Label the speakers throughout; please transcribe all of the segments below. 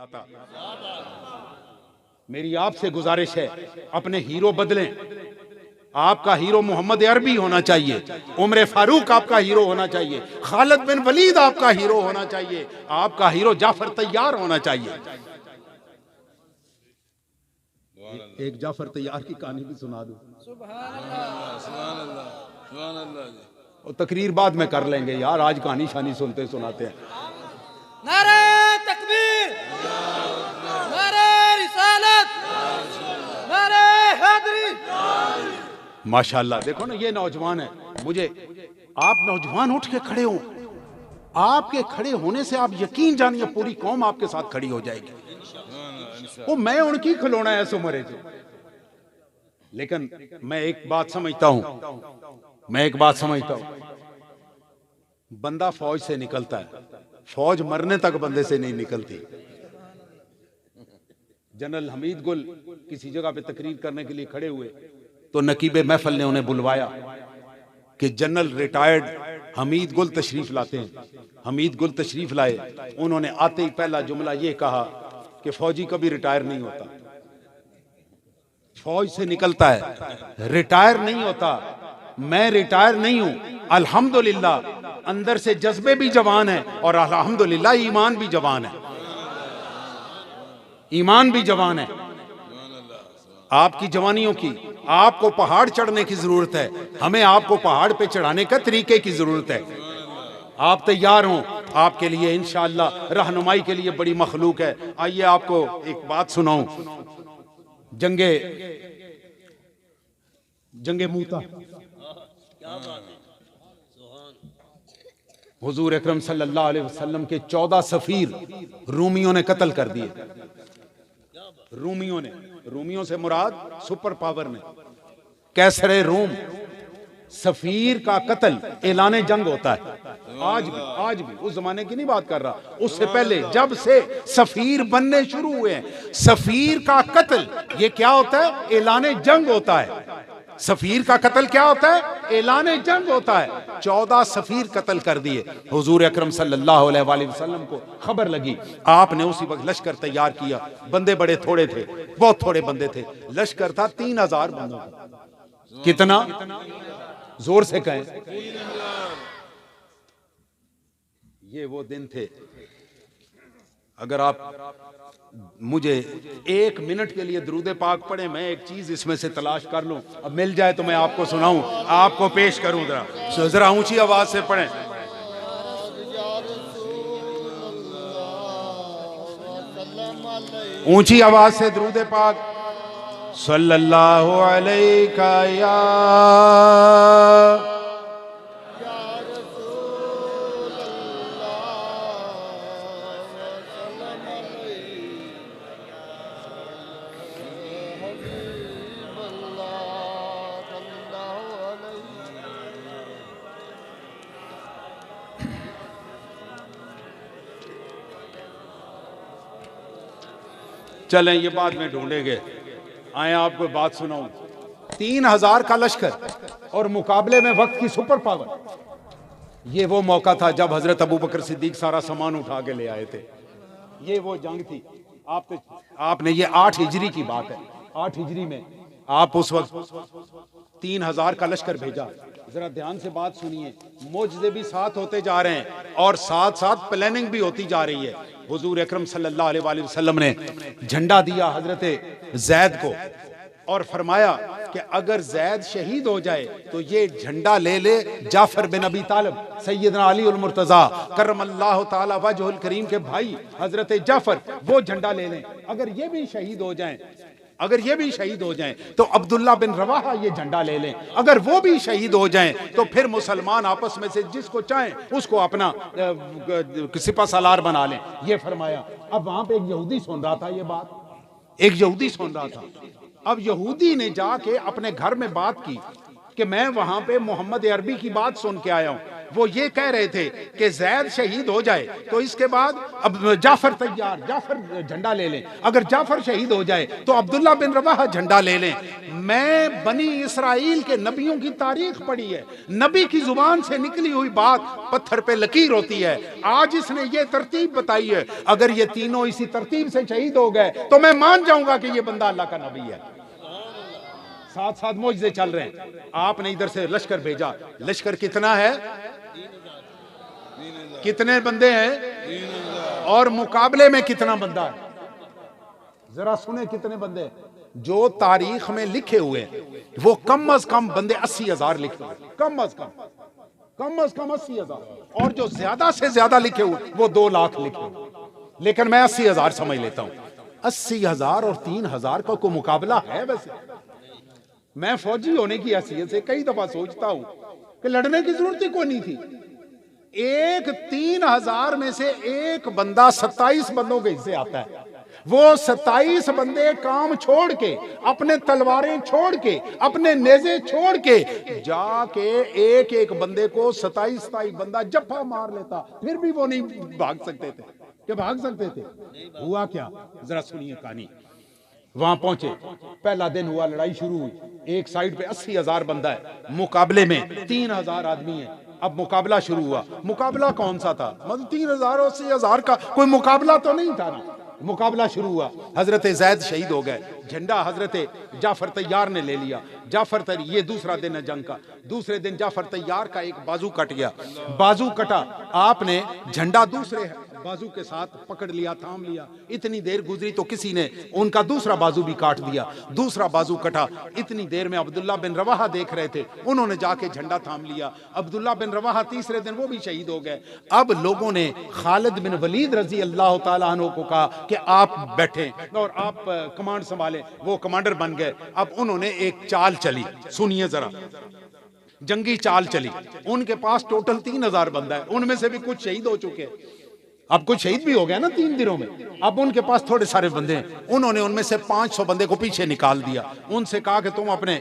Speaker 1: आता। मेरी आपसे गुजारिश है, अपने हीरो बदलें। आपका हीरो मोहम्मद अरबी होना चाहिए, उमर फारूक आपका हीरो होना चाहिए, खालिद बिन वलीद आपका हीरो होना चाहिए, आपका हीरो जाफर तैयार होना चाहिए। एक जाफर तैयार की कहानी भी सुना दूं। और तकरीर बाद में कर लेंगे यार, आज कहानी शानी सुनते सुनाते हैं।
Speaker 2: नारे तकबीर, नारे रिसालत, नारे हैदरी।
Speaker 1: माशाल्लाह, देखो ना ये नौजवान है। मुझे आप नौजवान उठ के खड़े हो, आपके खड़े होने से आप यकीन जानिए पूरी कौम आपके साथ खड़ी हो जाएगी। वो मैं उनकी खिलौना है सुमरे जो। लेकिन मैं एक बात समझता हूं, बंदा फौज से निकलता है, फौज मरने तक बंदे से नहीं निकलती। जनरल हमीद गुल किसी जगह पे तकरीर करने के लिए खड़े हुए तो नकीबे महफिल ने उन्हें बुलवाया कि जनरल रिटायर्ड हमीद गुल तशरीफ लाते हैं। हमीद गुल तशरीफ लाए, उन्होंने आते ही पहला जुमला ये कहा कि फौजी कभी रिटायर नहीं होता, फौज से निकलता है, रिटायर नहीं होता। मैं रिटायर नहीं हूं, अल्हम्दुलिल्लाह अंदर से जज्बे भी जवान है और अल्हम्दुलिल्लाह ईमान भी जवान है, ईमान भी जवान है। आपकी जवानियों की, आपको पहाड़ चढ़ने की जरूरत है, हमें आपको पहाड़ पे चढ़ाने का तरीके की जरूरत है। आप तैयार हों, आपके लिए इंशाअल्लाह रहनुमाई के लिए बड़ी मखलूक है। आइए आपको एक बात सुनाऊं। जंगे मूता, हुजूर अकरम सल्लल्लाहु अलैहि वसल्लम के 14 सफीर रूमियों ने कत्ल कर दिए। रूमियों से मुराद सुपर पावर ने। कैसरे रूम, सफीर का कत्ल ऐलाने जंग होता है। आज भी उस जमाने की नहीं बात कर रहा, उससे पहले जब से सफीर बनने शुरू हुए हैं, सफीर का कत्ल ये क्या होता है? ऐलाने जंग होता है। सफीर का कत्ल क्या होता है? ऐलाने जंग होता है। 14 सफीर कत्ल कर दिए। हुजूर अकरम सल्लल्लाहु अलैहि वसल्लम को खबर लगी, आपने उसी वक्त लश्कर तैयार किया। बंदे बड़े थोड़े थे, बहुत थोड़े बंदे थे। लश्कर था 3000 बंदों का। कितना? जोर से कहें। ये वो दिन थे। अगर आप मुझे 1 मिनट के लिए दुरूद पाक पढ़े, मैं एक चीज इसमें से तलाश कर लूं, अब मिल जाए तो मैं आपको सुनाऊं, आपको पेश करूं। जरा ऊंची आवाज से पढ़ें। ऊंची आवाज से दुरूद पाक सल्लल्लाहु अलैका या चलें, ये बाद में ढूंढेंगे। आए आपको बात सुनाऊं। 3000 का लश्कर और मुकाबले में वक्त की सुपर पावर। ये वो मौका था जब हजरत अबू बकर सिद्दीक सारा सामान उठा के ले आए थे। ये वो जंग थी। आपने ये 8 हिजरी की बात है। 8 हिजरी में आप उस वक्त 3000 का लश्कर भेजा। जरा ध्यान से बात सुनिए, मोजज़े भी साथ होते जा रहे हैं और साथ साथ प्लानिंग भी होती जा रही है। हुजूर अकरम सल्लल्लाहु अलैहि वसल्लम ने झंडा दिया हजरत जैद को और फरमाया कि अगर जैद शहीद हो जाए तो ये झंडा ले ले जाफर बिन अबी तालिब, सैयदना अली उल मुर्तजा करमल्लाहु ताला वजहुल करीम के भाई हजरत जाफर, वो झंडा ले लें। अगर ये भी शहीद हो जाएं तो अब्दुल्ला बिन रवाहा ये झंडा ले लें। अगर वो भी शहीद हो जाएं तो फिर मुसलमान आपस में से जिसको चाहें उसको अपना सिपा सालार बना लें। ये फरमाया। अब वहां पे एक यहूदी सुन रहा था ये बात, एक यहूदी सुन रहा था। अब यहूदी ने जाके अपने घर में बात की कि मैं वहां पे मोहम्मद अरबी की बात सुन के आया हूं। वो ये कह रहे थे कि जैद शहीद हो जाए तो इसके बाद अब जाफर तैयार, जाफर झंडा ले लें। अगर जाफर शहीद हो जाए तो अब्दुल्ला बिन रवाहा झंडा ले लें। मैं बनी इसराइल के नबियों की तारीख पढ़ी है, नबी की जुबान से निकली हुई बात पत्थर पे लकीर होती है। आज इसने ये तरतीब बताई है, अगर ये तीनों इसी तरतीब से शहीद हो गए तो मैं मान जाऊंगा कि ये बंदा अल्लाह का नबी है। साथ साथ मौजज़े चल रहे हैं। आपने इधर से लश्कर भेजा, लश्कर कितना है, कितने बंदे हैं, और मुकाबले में कितना बंदा है, जरा सुने कितने बंदे। जो तारीख में लिखे हुए हैं वो कम अज कम बंदे 80,000 लिखे हुए, कम अज कम 80,000, और जो ज्यादा से ज्यादा लिखे हुए वो 2 लाख लिखे हुए, लेकिन मैं 80,000 समझ लेता हूं। 80,000 और 3,000 का कोई मुकाबला है? वैसे मैं फौजी होने की हैसियत से कई दफा सोचता हूं कि लड़ने की जरूरत ही कोई नहीं थी। एक 3,000 में से एक बंदा 27 बंदों के हिस्से आता है। वो 27 बंदे काम छोड़ के, अपने तलवारें छोड़ के, अपने नेज़े छोड़ के जाके एक एक बंदे को 27 बंदा जफ्फा मार लेता, फिर भी वो नहीं भाग सकते थे। क्या भाग सकते थे? हुआ क्या, जरा सुनिए कहानी। वहां पहुंचे, पहला दिन हुआ, लड़ाई शुरू हुई। एक साइड पे 80,000 बंदा है, मुकाबले में 3,000 आदमी है। अब मुकाबला शुरू हुआ। मुकाबला कौन सा था? मतलब 3,000 और 80,000 का कोई मुकाबला तो नहीं था ना। मुकाबला शुरू हुआ, हजरत जैद शहीद हो गए, झंडा हजरत जाफर तैयार ने ले लिया। जाफर ये दूसरा दिन है जंग का। दूसरे दिन जाफर तैयार का एक बाजू कट गया, बाजू कटा, आपने झंडा दूसरे बाजू के साथ पकड़ लिया, थाम लिया। इतनी देर गुजरी तो किसी ने उनका दूसरा बाजू भी काट दिया, दूसरा बाजू कटा। इतनी देर में अब्दुल्ला बिन रवाहा देख रहे थे, उन्होंने जाके झंडा थाम लिया। अब्दुल्ला बिन रवाहा तीसरे दिन वो भी शहीद हो गए। अब लोगों ने खालिद बिन वलीद रजी अल्लाह तआला अन्हु को कहा कि आप बैठे और आप कमांड संभालें। वो कमांडर बन गए। अब उन्होंने एक चाल चली, सुनिए जरा, जंगी चाल चली। उनके पास टोटल 3,000 बंदा है, उनमें से भी कुछ शहीद हो चुके हैं। अब कुछ शहीद भी हो गया ना 3 दिनों में। अब उनके पास थोड़े सारे बंदे हैं। उन्होंने उनमें से 500 बंदे को पीछे निकाल दिया। उनसे कहा कि तुम अपने,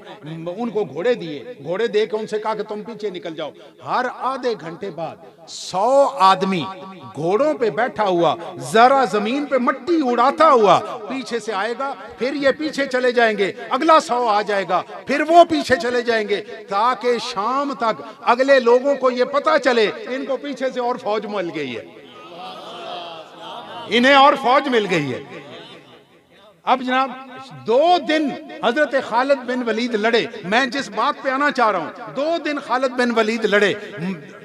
Speaker 1: उनको घोड़े दिए, घोड़े दे के उनसे कहा कि तुम पीछे निकल जाओ। हर आधे घंटे बाद 100 आदमी घोड़ों पे बैठा हुआ, जरा जमीन पे मट्टी उड़ाता हुआ पीछे से आएगा, फिर ये पीछे चले जाएंगे, अगला 100 आ जाएगा, फिर वो पीछे चले जाएंगे, ताकि शाम तक अगले लोगों को ये पता चले इनको पीछे से और फौज मिल गई है, इन्हें और फौज मिल गई है। अब जनाब 2 दिन हजरत खालिद बिन वलीद लड़े। मैं जिस बात पे आना चाह रहा हूं, 2 दिन खालिद बिन वलीद लड़े।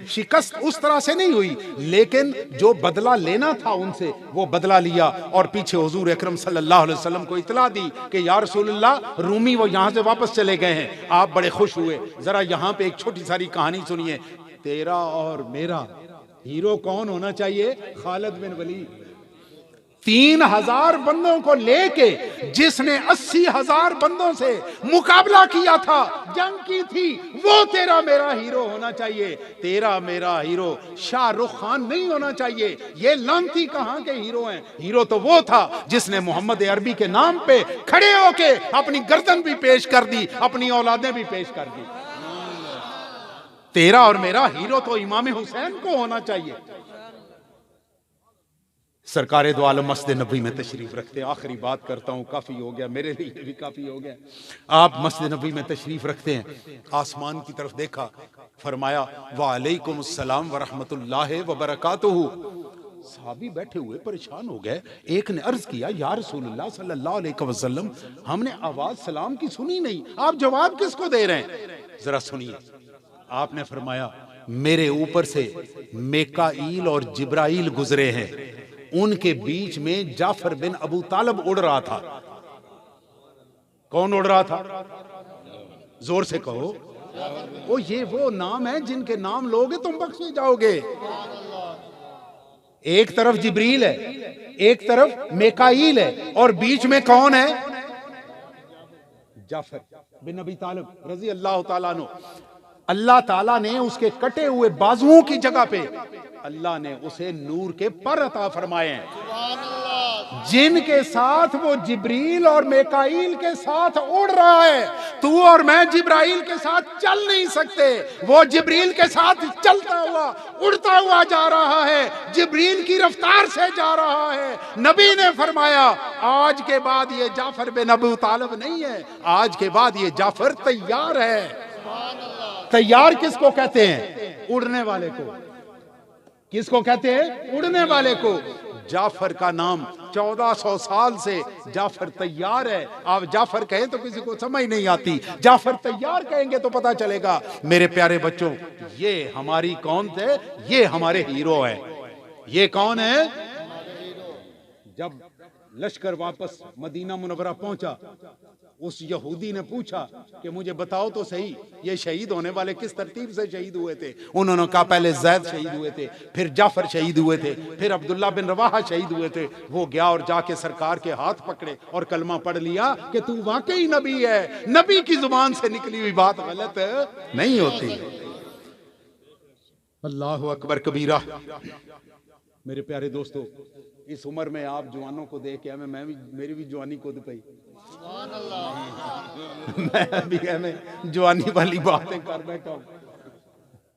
Speaker 1: शिकस्त उस तरह से नहीं हुई, लेकिन जो बदला लेना था उनसे वो बदला लिया। और पीछे हुजूर अकरम सल्लल्लाहु अलैहि वसल्लम को इतला दी कि या रसूलुल्लाह, रूमी वो यहां से वापस चले गए हैं। आप बड़े खुश हुए। जरा यहां पे एक छोटी सारी कहानी सुनिए। तेरा और मेरा हीरो कौन होना चाहिए? खालिद बिन वलीद। 3,000 बंदों को लेके जिसने 80,000 बंदों से मुकाबला किया था, जंग की थी, वो तेरा मेरा हीरो होना चाहिए। तेरा मेरा हीरो शाहरुख खान नहीं होना चाहिए। ये लांती कहां के हीरो हैं? हीरो तो वो था जिसने मोहम्मद अरबी के नाम पे खड़े होके अपनी गर्दन भी पेश कर दी, अपनी औलादें भी पेश कर दी। तेरा और मेरा हीरो तो इमाम हुसैन को होना चाहिए। सरकारे दो आलम मस्जिद नबी में तशरीफ रखते हैं। आखिरी बात करता हूँ, काफ़ी हो गया, मेरे लिए भी काफ़ी हो गया। आप मस्जिद नबी में तशरीफ रखते हैं, आसमान की तरफ देखा, फरमाया वालेकुम अस्सलाम व रहमतुल्लाहि व बरकातुहू। साहबी बैठे हुए परेशान हो गए। एक ने अर्ज किया, या रसूलुल्लाह सल्लल्लाहु अलैहि वसल्लम, हमने आवाज सलाम की सुनी नहीं, आप जवाब किसको दे रहे हैं? जरा सुनिए। आपने फरमाया मेरे ऊपर से मेकाईल और जिब्राइल गुजरे हैं, उनके बीच में जाफर बिन अबू तालिब उड़ रहा था। कौन उड़ रहा था? जोर से कहो। ओ ये वो नाम है जिनके नाम लोगे तुम बख्शे जाओगे। एक तरफ जिब्रील है, एक तरफ मेकाईल है, और बीच में कौन है? जाफर बिन अबी तालिब रजी अल्लाह ताला अन्हु। अल्लाह ताला ने उसके कटे हुए बाजुओं की जगह पे अल्लाह ने उसे नूर के पर अता फरमाए हैं। जिनके साथ वो जिब्रील और मेकाइल के साथ उड़ रहा है। तू और मैं जिब्राइल के साथ चल नहीं सकते, वो जिब्रील के साथ चलता हुआ उड़ता हुआ जा रहा है, जिब्रील की रफ्तार से जा रहा है। नबी ने फरमाया आज के बाद ये जाफर बिन अबू तालिब नहीं है, आज के बाद ये जाफर तैयार है। तैयार किसको कहते हैं? उड़ने वाले को। किसको कहते हैं? उड़ने वाले को। जाफर का नाम 1400 साल से जाफर तैयार है। आप जाफर कहें तो किसी को समझ नहीं आती, जाफर तैयार कहेंगे तो पता चलेगा। मेरे प्यारे बच्चों, ये हमारी कौन थे? ये हमारे हीरो हैं। ये कौन है? जब लश्कर वापस मदीना मुनव्वरा पहुंचा, उस यहूदी ने पूछा कि मुझे बताओ तो सही, ये शहीद होने वाले किस तरतीब से शहीद हुए थे? उन्होंने कहा पहले जैद शहीद हुए थे, फिर जाफर शहीद हुए थे, फिर अब्दुल्ला बिन रवाहा शहीद हुए थे। वो गया और जाके सरकार के हाथ पकड़े और कलमा पढ़ लिया कि तू वाकई नबी है। नबी की जुबान से निकली हुई बात गलत नहीं होती। अल्लाह अकबर कबीरा। मेरे प्यारे दोस्तों, इस उम्र में आप जवानों को देख के मेरी भी जवानी कूद पई। मैं भी जवानी वाली बातें कर बैठा हूं।